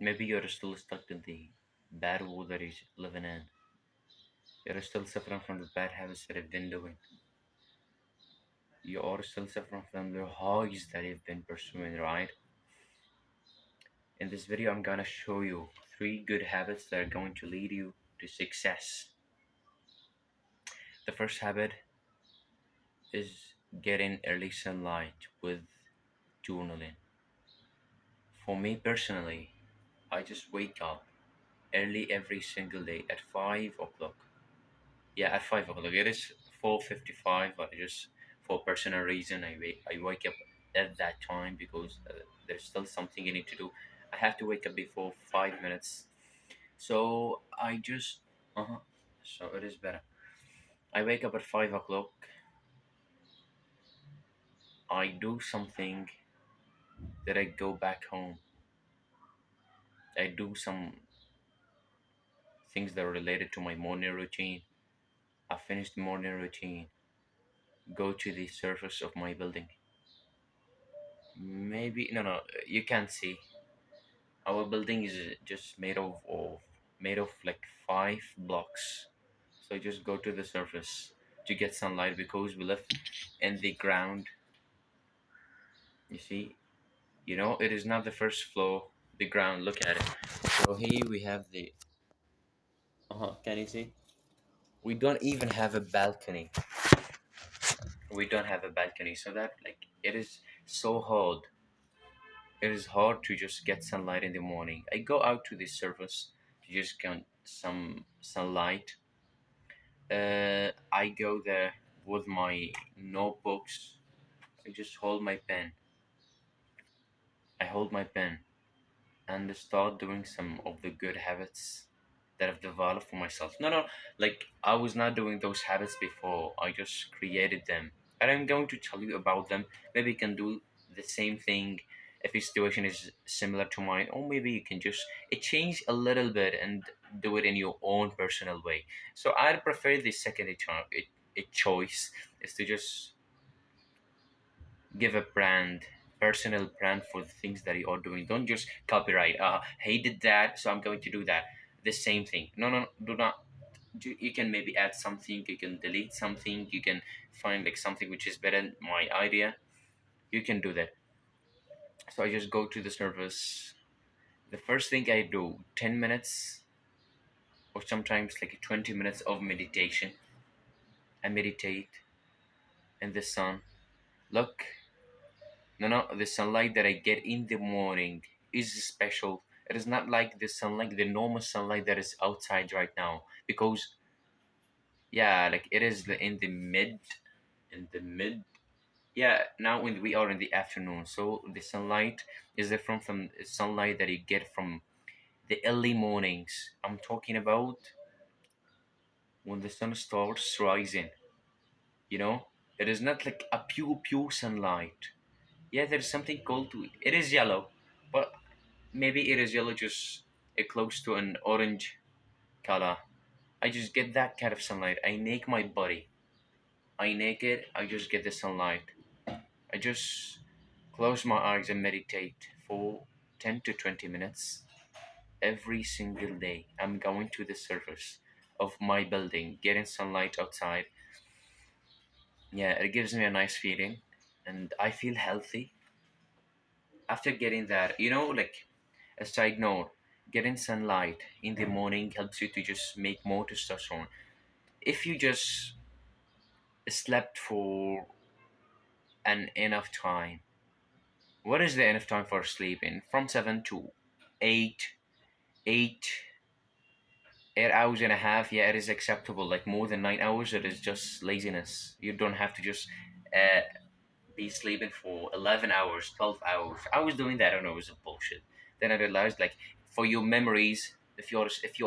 Maybe you're still stuck in the bad world that you're living in. You're still suffering from the bad habits that you've been doing. You are still suffering from the hobbies that you've been pursuing, right? In this video, I'm gonna show you three good habits that are going to lead you to success. The first habit is getting early sunlight with journaling. For me personally, I just wake up early every single day at 5 o'clock. Yeah, at 5 o'clock. It is 4:55, but just for personal reason, I wake up at that time because there's still something I need to do. I have to wake up before 5 minutes, so I just so it is better. I wake up at 5 o'clock. I do something, that I go back home. I do some things that are related to my morning routine. I finish the morning routine, go to the surface of my building. Maybe no, you can't see. Our building is just made of like 5 blocks. So I just go to the surface to get sunlight because we live in the ground. You see, it is not the first floor. The ground. Look at it. So here we have the. Can you see? We don't even have a balcony. We don't have a balcony, so that like it is so hard. It is hard to just get sunlight in the morning. I go out to the surface to just get some sunlight. I go there with my notebooks. I just hold my pen. I hold my pen and start doing some of the good habits that I've developed for myself. No, like I was not doing those habits before. I just created them. And I'm going to tell you about them. Maybe you can do the same thing if your situation is similar to mine, or maybe you can just change a little bit and do it in your own personal way. So I'd prefer the second a choice is to just give a personal brand for the things that you are doing. Don't just copyright. He did that, so I'm going to do that. The same thing. No, do not. You can maybe add something. You can delete something. You can find like something which is better than my idea. You can do that. So I just go to the service. The first thing I do, 10 minutes or sometimes like 20 minutes of meditation. I meditate in the sun. Look, no, the sunlight that I get in the morning is special. It is not like the sunlight, the normal sunlight that is outside right now. Because yeah, like it is in the mid. Yeah, now when we are in the afternoon, so the sunlight is different from the sunlight that you get from the early mornings. I'm talking about when the sun starts rising. You know, it is not like a pure sunlight. Yeah, there's something called to it. It is yellow, but maybe it is yellow just close to an orange color. I just get that kind of sunlight. I naked my body. I naked. I just get the sunlight. I just close my eyes and meditate for 10 to 20 minutes every single day. I'm going to the surface of my building, getting sunlight outside. Yeah, it gives me a nice feeling, and I feel healthy after getting that. Like a side note, getting sunlight in the morning helps you to just make more testosterone. If you just slept for an enough time, what is the enough time for sleeping? From 7 to 8, 8, 8 hours and a half. Yeah, it is acceptable. Like more than 9 hours, it is just laziness. You don't have to just uh, be sleeping for 11 hours, 12 hours. I was doing that. I don't know, it was a bullshit. Then I realized, like, for your memories, if you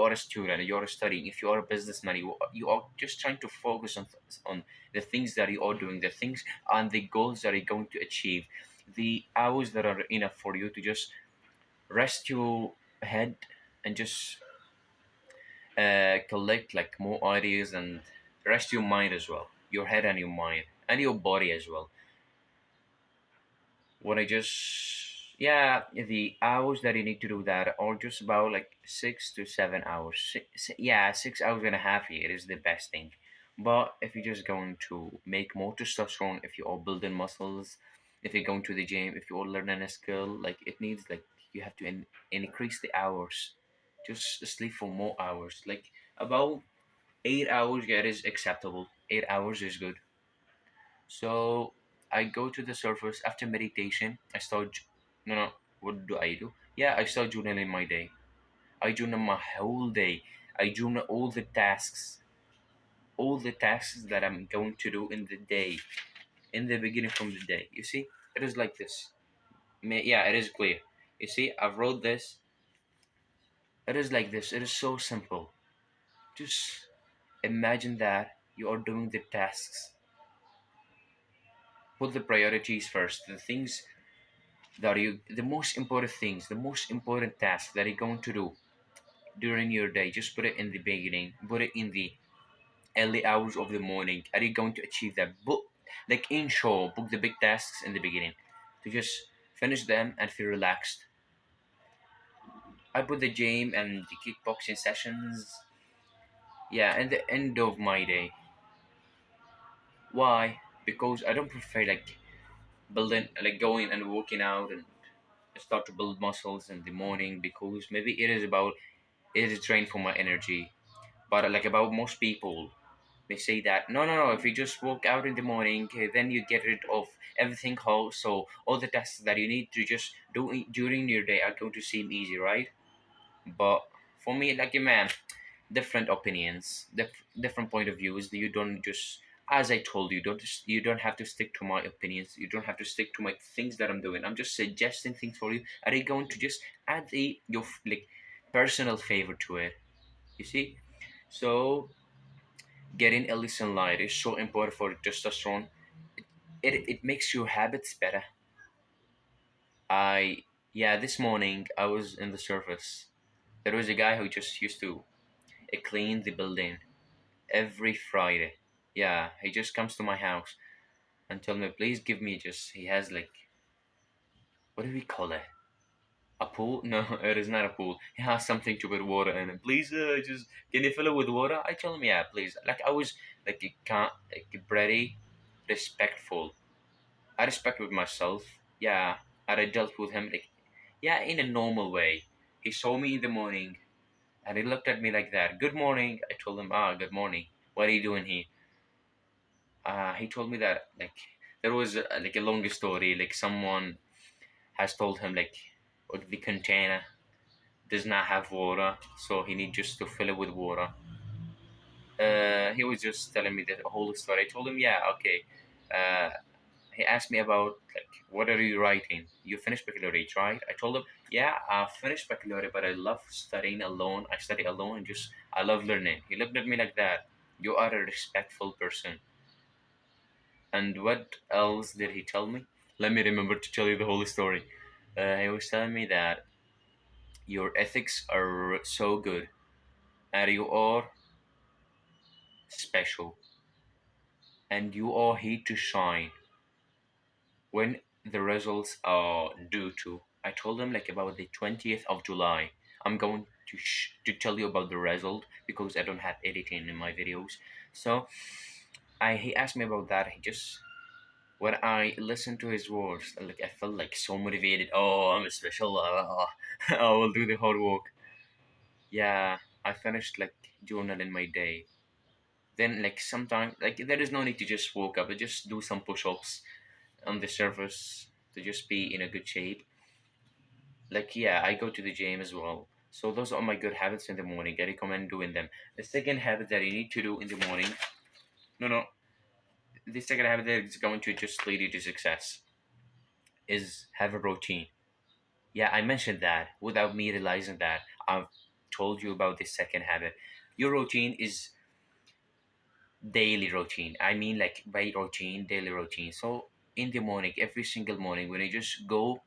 are a student, you are studying, if you are a businessman, you are just trying to focus on the things that you are doing, the things and the goals that you're going to achieve. The hours that are enough for you to just rest your head and just collect like more ideas and rest your mind as well, your head and your mind and your body as well. When I just Yeah, the hours that you need to do that are just about like 6 to 7 hours. Yeah, 6 hours and a half here is the best thing. But if you're just going to make more testosterone, if you're building muscles, if you're going to the gym, if you're learning a skill, like it needs like you have to increase the hours. Just sleep for more hours. Like about 8 hours, yeah, it is acceptable. 8 hours is good. So I go to the surface after meditation. No, no. What do I do? Yeah, I start journaling my day. I journal my whole day. I journal all the tasks that I'm going to do in the day, in the beginning from the day. You see, it is like this. Yeah, it is clear. You see, I've wrote this. It is like this. It is so simple. Just imagine that you are doing the tasks. Put the priorities first. The things that you the most important things, the most important tasks that you're going to do during your day, just put it in the beginning, put it in the early hours of the morning. Are you going to achieve that? Book, like in show, book the big tasks in the beginning to just finish them and feel relaxed. I put the gym and the kickboxing sessions, yeah, and the end of my day. Why? Because I don't prefer like building, like going and working out and start to build muscles in the morning, because maybe it is drained for my energy. But like about most people, they say that no, no, no. If you just walk out in the morning, then you get rid of everything whole. So all the tasks that you need to just do during your day are going to seem easy, right? But for me, like a man, different opinions, different point of views. You don't just, as I told you, you don't have to stick to my opinions. You don't have to stick to my things that I'm doing. I'm just suggesting things for you. Are you going to just add your like personal favor to it? You see, so getting early sunlight is so important for testosterone. It makes your habits better. I Yeah, this morning I was in the surface. There was a guy who just used to clean the building every Friday. Yeah, he just comes to my house and tell me, please give me just. He has like, what do we call it? A pool? No, it is not a pool. He has something to put water in it. Please, just can you fill it with water? I told him, yeah, please. Like I was like like very respectful. I respect with myself. Yeah, and I dealt with him like, yeah, in a normal way. He saw me in the morning and he looked at me like that. Good morning. I told him, good morning. What are you doing here? He told me that like there was like a long story. Like someone has told him like the container does not have water, so he needs just to fill it with water. He was just telling me the whole story. I told him, yeah, okay. Uh, he asked me about like what are you writing? You finished baccalaureate, right? I told him, yeah, I finished baccalaureate, but I love studying alone. I study alone and just I love learning. He looked at me like that. You are a respectful person. And what else did he tell me? Let me remember to tell you the whole story. He was telling me that your ethics are so good and you are special and you are here to shine when the results are due to. I told him like about the 20th of July. I'm going to tell you about the result because I don't have editing in my videos. So he asked me about that. He just when I listened to his words, like I felt like so motivated. Oh, I'm special. I will do the hard work. Yeah, I finished like journal in my day. Then like sometimes like there is no need to just woke up. I just do some push-ups on the surface to just be in a good shape. Like yeah, I go to the gym as well. So those are my good habits in the morning. I recommend doing them. The second habit that you need to do in the morning. No, no. The second habit that is going to just lead you to success is have a routine. Yeah, I mentioned that without me realizing that. I've told you about the second habit. Your routine is daily routine. I mean, like by routine, daily routine. So in the morning, every single morning, when you just go,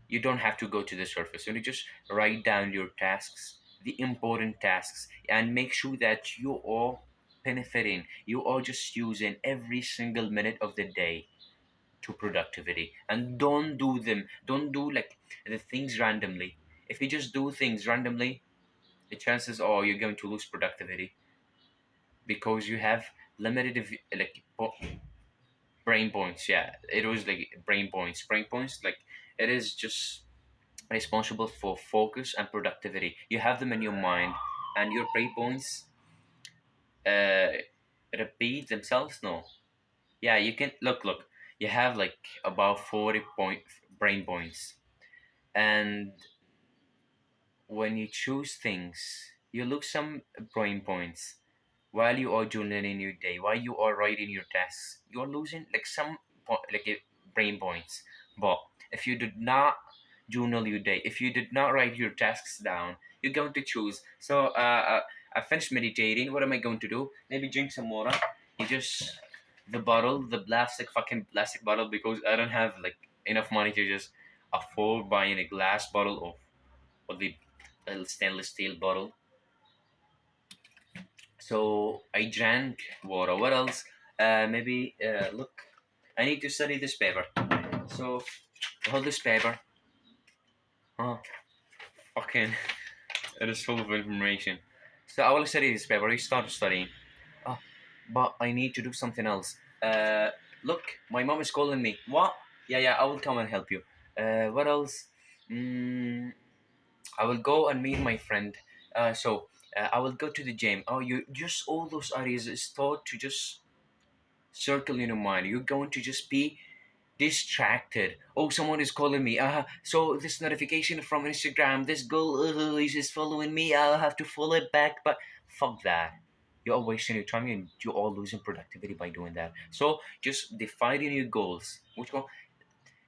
you don't have to go to the surface. You just write down your tasks, the important tasks, and make sure that you are benefiting. You are just using every single minute of the day. to productivity, and don't do like the things randomly. If you just do things randomly, the chances are you're going to lose productivity because you have limited brain points. Yeah, it was like brain points like it is just responsible for focus and productivity. You have them in your mind, and your brain points uh repeat themselves. No, yeah, you can look. You have like about 40 point brain points, and when you choose things, you lose some brain points while you are journaling your day, while you are writing your tasks. You're losing like some brain points. But if you did not journal your day, if you did not write your tasks down, you're going to choose. So I finished meditating. What am I going to do? Maybe drink some water. You just the bottle, the plastic bottle, because I don't have like enough money to just afford buying a glass bottle or the stainless steel bottle. So I drank water. What else? Maybe look. I need to study this paper. So hold this paper. Oh, fucking! It is full of information. So I will study this paper. I start studying. Oh, but I need to do something else. Look, my mom is calling me. What? Yeah, yeah. I will come and help you. What else? Mm, I will go and meet my friend. I will go to the gym. Oh, you just all those ideas start to just circle in your mind. You're going to just be distracted. Oh, someone is calling me. So this notification from Instagram. This girl is just following me. I'll have to follow it back. But fuck that. You're all wasting your time and you're all losing productivity by doing that. So just defining your goals. Which one?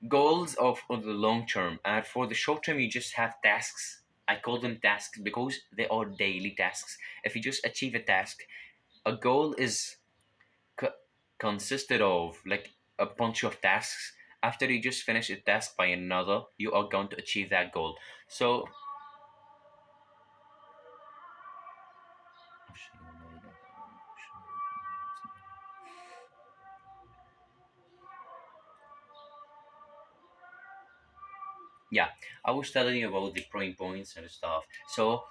Goals of on the long term, and for the short term you just have tasks. I call them tasks because they are daily tasks. If you just achieve a task, a goal is co- consisted of like a bunch of tasks. After you just finish a task by another, you are going to achieve that goal. So yeah, I was telling you about the brain points and stuff. So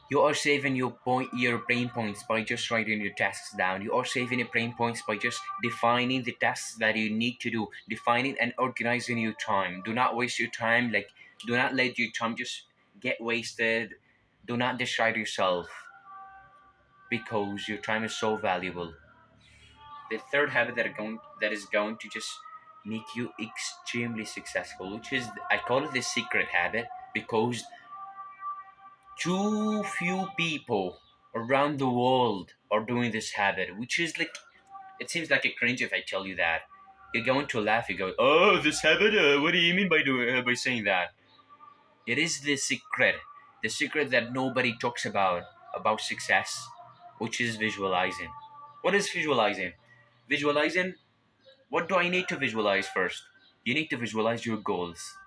you are saving your brain points by just writing your tasks down. You are saving your brain points by just defining the tasks that you need to do, defining and organizing your time. Do not waste your time. Like, do not let your time just get wasted. Do not distract yourself because your time is so valuable. The third habit that is going to just make you extremely successful, which is I call it the secret habit because too few people around the world are doing this habit, which is like, it seems like a cringe if I tell you that. You're going to laugh. You go, "Oh, this habit. What do you mean by doing by saying that?" It is the secret that nobody talks about success, which is visualizing. What is visualizing? Visualizing. What do I need to visualize first? You need to visualize your goals.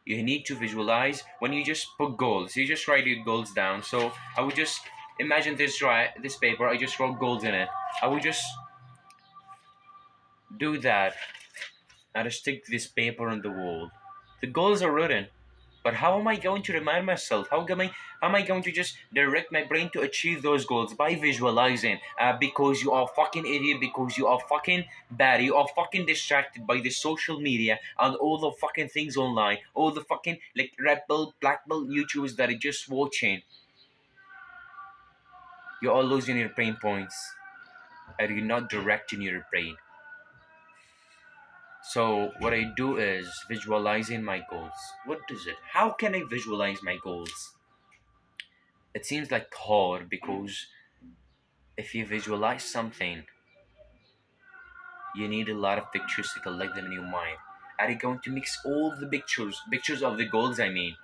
You need to visualize when you just put goals. You just write your goals down. So I would just imagine this paper. I just wrote goals in it. I would just do that and stick this paper on the wall. The goals are written, but how am I going to remind myself? How am I going to just direct my brain to achieve those goals by visualizing? Because you are fucking idiot. Because you are fucking bad. You are fucking distracted by the social media and all the fucking things online. All the fucking like red pill, black pill YouTubers that are just watching. You are losing your brain points. Are you not directing your brain? So what I do is visualizing my goals. What is it? How can I visualize my goals? It seems like hard because if you visualize something, you need a lot of pictures to collect them in your mind. Are you going to mix all the pictures of the goals? I mean,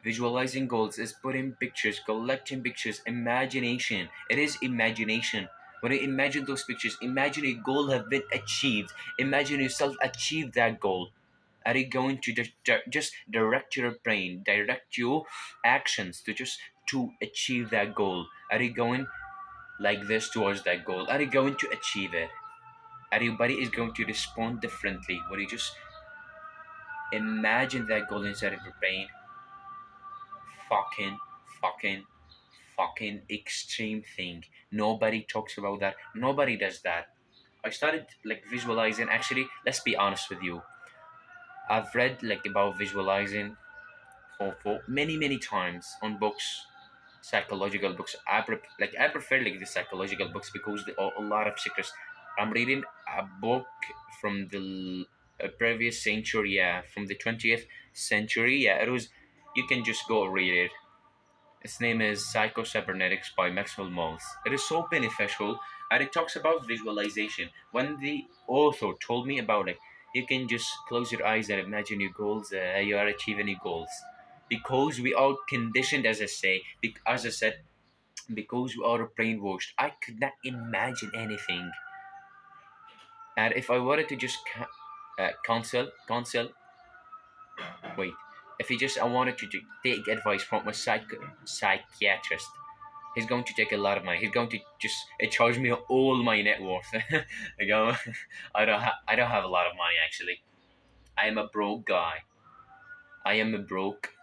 visualizing goals is putting pictures, collecting pictures, imagination. It is imagination. When you imagine those pictures, imagine a goal have been achieved. Imagine yourself achieve that goal. Are you going to just direct your brain, direct your actions to achieve that goal? Are you going like this towards that goal? Are you going to achieve it? and your body is going to respond differently when you just imagine that goal inside of your brain. Fucking, fucking, fucking extreme thing. Nobody talks about that. Nobody does that. I started like visualizing. Actually, let's be honest with you. I've read like about visualizing for many many times on books, psychological books. I prefer like the psychological books because there are a lot of secrets. I'm reading a book from the previous century, yeah, from the 20th century. Yeah, it was. You can just go read it. Its name is Psycho-Cybernetics by Maxwell Maltz. It is so beneficial and it talks about visualization. When the author told me about it, you can just close your eyes and imagine your goals, you are achieving your goals. Because we are conditioned, as I say, as I said, because we are brainwashed, I could not imagine anything. And if I wanted to just wait, if he just I wanted to take advice from a psychiatrist, he's going to take a lot of money. He's going to just charge me all my net worth. I go, I don't have a lot of money actually. I am a broke guy. I am a broke,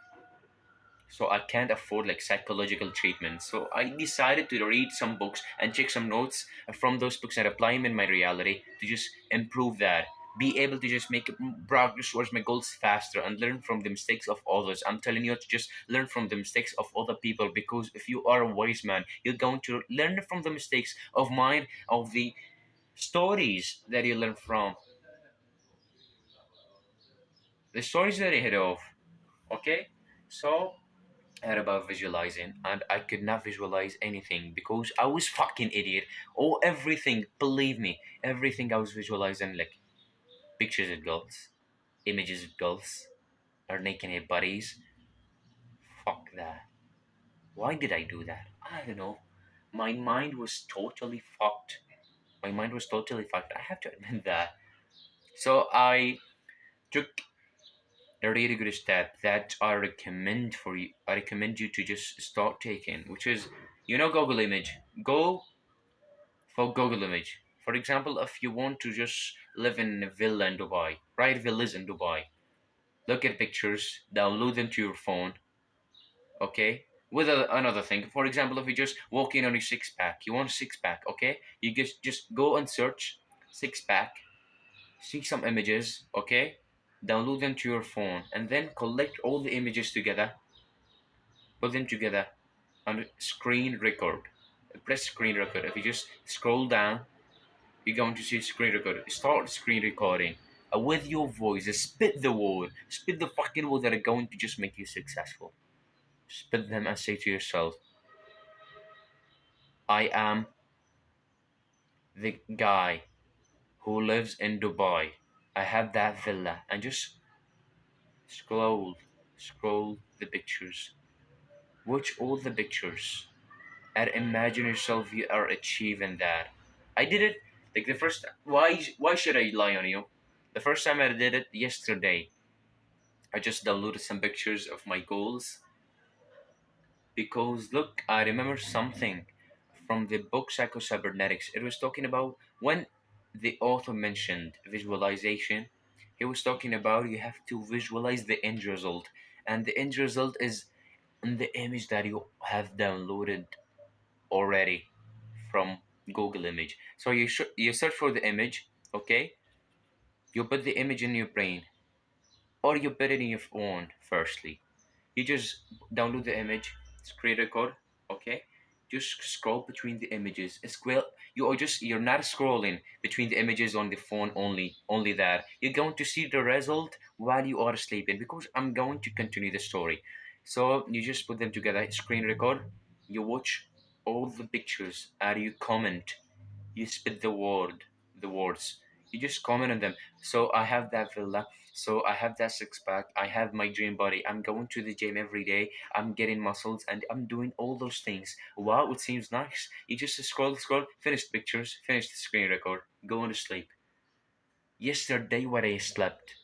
so I can't afford like psychological treatment. So I decided to read some books and check some notes from those books and apply them in my reality to just improve that. Be able to just make progress towards my goals faster and learn from the mistakes of others. I'm telling you to just learn from the mistakes of other people because if you are a wise man, you're going to learn from the mistakes of mine, of the stories that you learn from, the stories that you heard of. Okay, so heard about visualizing and I could not visualize anything because I was fucking idiot. Oh, everything, believe me, everything I was visualizing like pictures of girls, images of girls, or naked head bodies. Fuck that. Why did I do that? I don't know. My mind was totally fucked. My mind was totally fucked. I have to admit that. So I took a really good step that I recommend for you. I recommend you to just start taking, which is, Google Image. Go for Google Image. For example, if you want to just live in a villa in Dubai, write villas in Dubai. Look at pictures, download them to your phone, okay? With another thing, for example, if you just walk in on your six pack, you want a six pack, okay? You just go and search six pack, see some images, okay? Download them to your phone, and then collect all the images together, put them together, and screen record. Press screen record. If you just scroll down, you're going to see screen record. Start screen recording with your voice. Spit the word. Spit the fucking words that are going to just make you successful. Spit them and say to yourself, I am the guy who lives in Dubai. I have that villa. And just scroll, scroll the pictures. Watch all the pictures. And imagine yourself you are achieving that. I did it like the first. Why should I lie on you? The first time I did it yesterday, I just downloaded some pictures of my goals because look, I remember something from the book Psycho-Cybernetics. It was talking about when the author mentioned visualization, he was talking about you have to visualize the end result, and the end result is in the image that you have downloaded already from Google Image. So you search for the image, okay? You put the image in your brain, or you put it in your phone. Firstly, you just download the image, screen record, okay? Just scroll between the images. You're not scrolling between the images on the phone only that. You're going to see the result while you are sleeping because I'm going to continue the story. So you just put them together, screen record, you watch all the pictures and you comment. You spit the words. You just comment on them. So I have that villa. So I have that six pack. I have my dream body. I'm going to the gym every day. I'm getting muscles and I'm doing all those things. Wow, it seems nice. You just scroll, scroll, finish the pictures, finish the screen record, go on to sleep. Yesterday when I slept,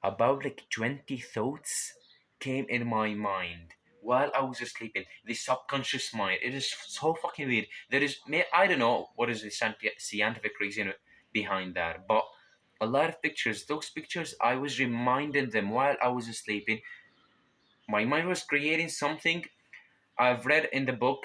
about like 20 thoughts came in my mind while I was sleeping. The subconscious mind. It is so fucking weird. I don't know what is the scientific reason behind that. But a lot of pictures, those pictures, I was reminding them while I was sleeping. My mind was creating something. I've read in the book,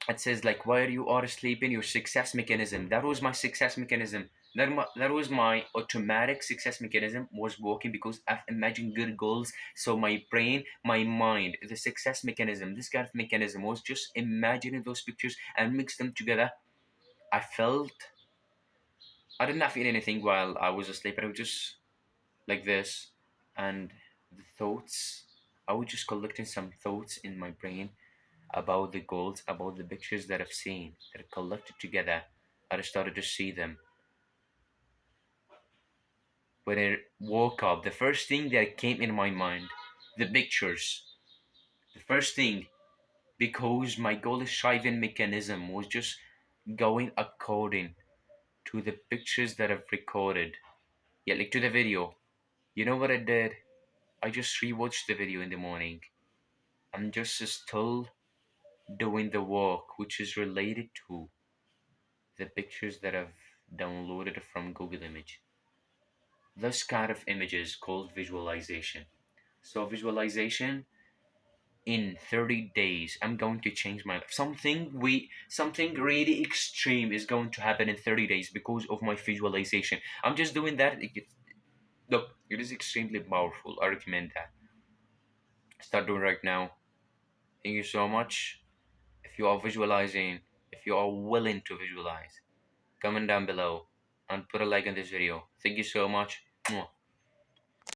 it says like while you are sleeping, your success mechanism, that was my success mechanism, that was my automatic success mechanism was working because I've imagined good goals. So my brain, my mind, the success mechanism, this kind of mechanism was just imagining those pictures and mix them together. I felt, I did not feel anything while I was asleep. I was just like this, and the thoughts, I was just collecting some thoughts in my brain about the goals, about the pictures that I've seen, that are collected together. I started to see them. When I woke up, the first thing that came in my mind, the pictures. The first thing, because my goal striving mechanism was just going according to the pictures that I've recorded. Yeah, like to the video. You know what I did? I just rewatched the video in the morning. I'm just still doing the work which is related to the pictures that I've downloaded from Google Image. This kind of images called visualization. So visualization, in 30 days I'm going to change my life. Something really extreme is going to happen in 30 days because of my visualization. I'm just doing that. Look, it is extremely powerful. I recommend that. Start doing right now. Thank you so much. If you are visualizing, if you are willing to visualize, comment down below and put a like on this video. Thank you so much. Mwah.